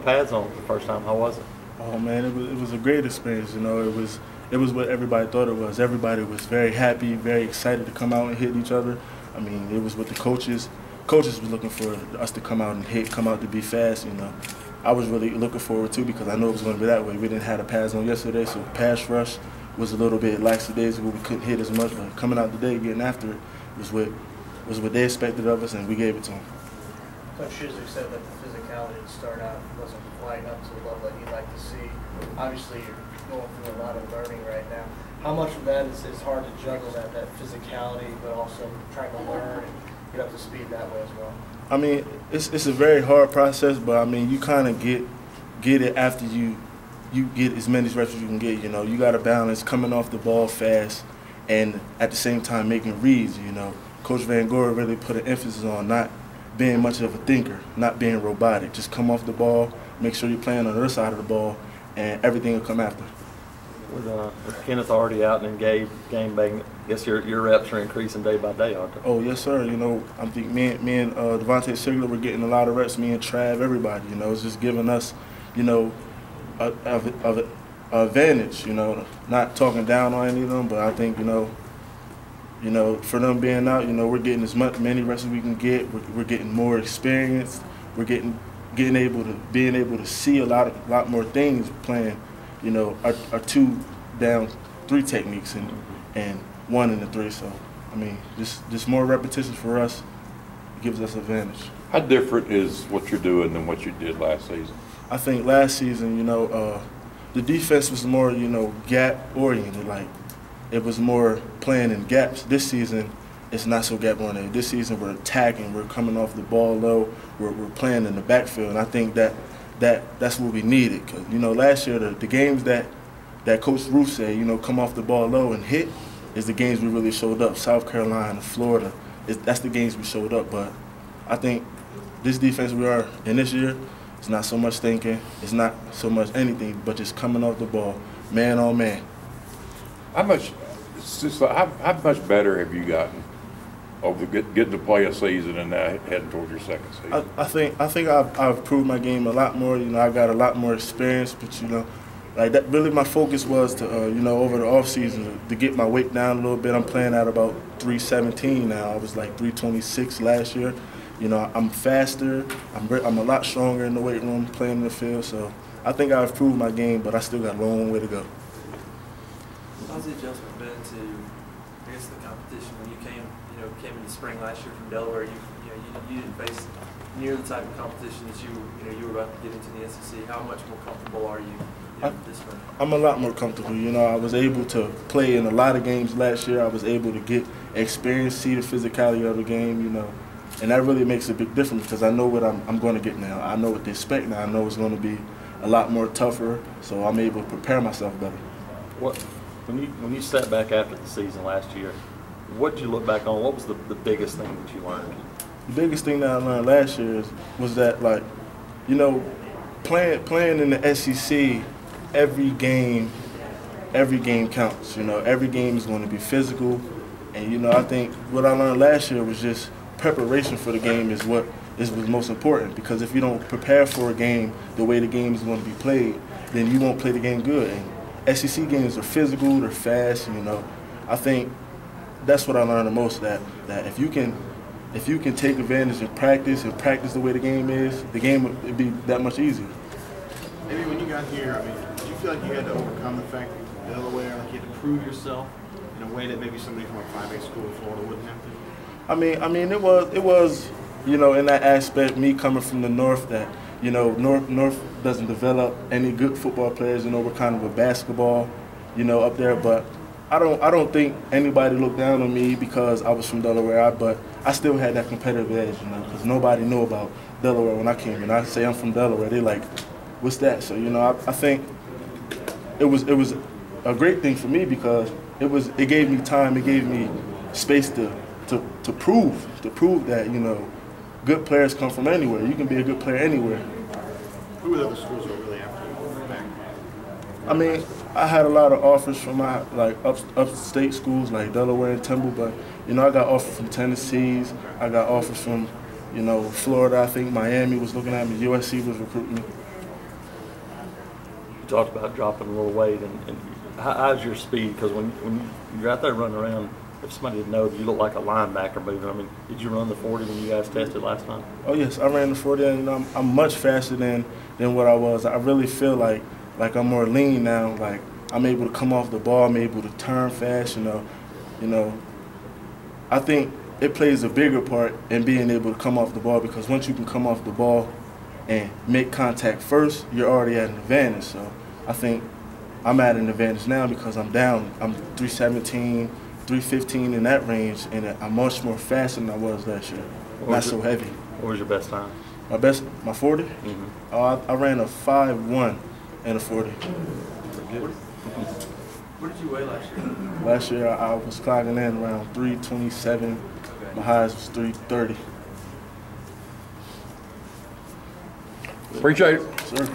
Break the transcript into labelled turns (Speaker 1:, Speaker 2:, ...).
Speaker 1: pads on the first time. How was it?
Speaker 2: Oh man, it was a great experience. You know, it was what everybody thought it was. Everybody was very happy, very excited to come out and hit each other. I mean, it was what the coaches was looking for us to come out and hit, come out to be fast. You know, I was really looking forward to because I knew it was going to be that way. We didn't have the pads on yesterday, so pass rush was a little bit lackadaisical. We couldn't hit as much, but coming out today, getting after it was what they expected of us, and we gave it to them.
Speaker 3: Coach Schizzler said that the physicality to start out wasn't quite up to the level that he'd like to see. Obviously, you're going through a lot of learning right now. How much of that is hard to juggle, that physicality, but also trying to learn and get up to speed that way as well?
Speaker 2: I mean, it's a very hard process, but I mean, you kind of get it after you get as many reps as you can get. You know, you got to balance coming off the ball fast and at the same time making reads. You know, Coach Van Gore really put an emphasis on not being much of a thinker, not being robotic. Just come off the ball, make sure you're playing on the other side of the ball, and everything will come after.
Speaker 1: With Kenneth already out and engaged, game bang, I guess your reps are increasing day by day, aren't they?
Speaker 2: Oh yes, sir. You know, I think me and Devontae Sigler were getting a lot of reps. Me and Trav, everybody. You know, it's just giving us, you know, a advantage. You know, not talking down on any of them, but I think you know, for them being out, you know, we're getting many reps as we can get. We're getting more experience. We're being able to see a lot more things playing. You know, our 2 down 3 techniques and 1 in the 3. So, I mean, just more repetitions for us gives us advantage.
Speaker 4: How different is what you're doing than what you did last season?
Speaker 2: I think last season, you know, the defense was more, you know, gap oriented. Like it was more playing in gaps. This season, it's not so gap oriented. This season, we're attacking. We're coming off the ball low. We're playing in the backfield, and I think that's what we needed. Cause you know, last year the games that Coach Roof said, you know, come off the ball low and hit, is the games we really showed up. South Carolina, Florida, that's the games we showed up. But I think this defense we are in this year, it's not so much thinking, it's not so much anything, but just coming off the ball, man on man.
Speaker 4: How much better have you gotten over getting to play a season and now heading towards your second season?
Speaker 2: I think I've improved my game a lot more. You know, I got a lot more experience, but you know, like that really my focus was to you know, over the off season to get my weight down a little bit. I'm playing at about 317 now. I was like 326 last year. You know, I'm faster. I'm a lot stronger in the weight room, playing in the field. So I think I've improved my game, but I still got a long way to go.
Speaker 5: How's the adjustment been to, I guess, the competition when you came in the spring last year from Delaware? You didn't face near the type of competition that you were about to get into the SEC. How much more comfortable are you this spring?
Speaker 2: I'm a lot more comfortable. You know, I was able to play in a lot of games last year. I was able to get experience, see the physicality of the game. You know, and that really makes a big difference because I know what I'm going to get now. I know what to expect now. I know it's going to be a lot more tougher, so I'm able to prepare myself better.
Speaker 1: When you sat back after the season last year, what did you look back on? What was the biggest thing that you learned?
Speaker 2: The biggest thing that I learned last year was that, like, you know, playing in the SEC, every game counts. You know, every game is going to be physical, and you know, I think what I learned last year was just preparation for the game is what was most important. Because if you don't prepare for a game the way the game is going to be played, then you won't play the game good. And SEC games are physical, they're fast. You know, I think that's what I learned the most. That if you can take advantage and practice the way the game is, the game would be that much easier.
Speaker 6: Maybe when you got here, I mean, did you feel like you had to overcome the fact that you were Delaware, like you had to prove yourself in a way that maybe somebody from a 5A school in Florida wouldn't have to?
Speaker 2: I mean, it was, you know, in that aspect, me coming from the North, that, you know, North doesn't develop any good football players. You know, we're kind of a basketball, you know, up there. But I don't think anybody looked down on me because I was from Delaware. But I still had that competitive edge, you know, because nobody knew about Delaware when I came in. I say I'm from Delaware, they're like, what's that? So, you know, I think it was a great thing for me because it gave me time, it gave me space to prove that, you know, good players come from anywhere. You can be a good player anywhere.
Speaker 6: Who were the other schools that were really after you back?
Speaker 2: I mean, I had a lot of offers from my upstate schools like Delaware and Temple, but you know, I got offers from Tennessee's. I got offers from, you know, Florida. I think Miami was looking at me. USC was recruiting me.
Speaker 1: talked about dropping a little weight, and how's your speed? Because when you're out there running around, if somebody didn't know, you look like a linebacker moving. I mean, did you run the 40 when you guys tested last time?
Speaker 2: Oh yes, I ran the 40, and I'm much faster than what I was. I really feel like I'm more lean now. Like I'm able to come off the ball, I'm able to turn fast. You know, I think it plays a bigger part in being able to come off the ball, because once you can come off the ball and make contact first, you're already at an advantage. So I think I'm at an advantage now because I'm down. I'm 317, 315 in that range, and I'm much more faster than I was last year. Not so heavy.
Speaker 1: What was your best time?
Speaker 2: My 40?
Speaker 1: Mm-hmm.
Speaker 2: I ran a 5.1 and a 40.
Speaker 5: What did you weigh last year?
Speaker 2: Last year I was clocking in around 327.
Speaker 5: Okay.
Speaker 2: My highs was 330.
Speaker 4: Appreciate it.
Speaker 2: Sir.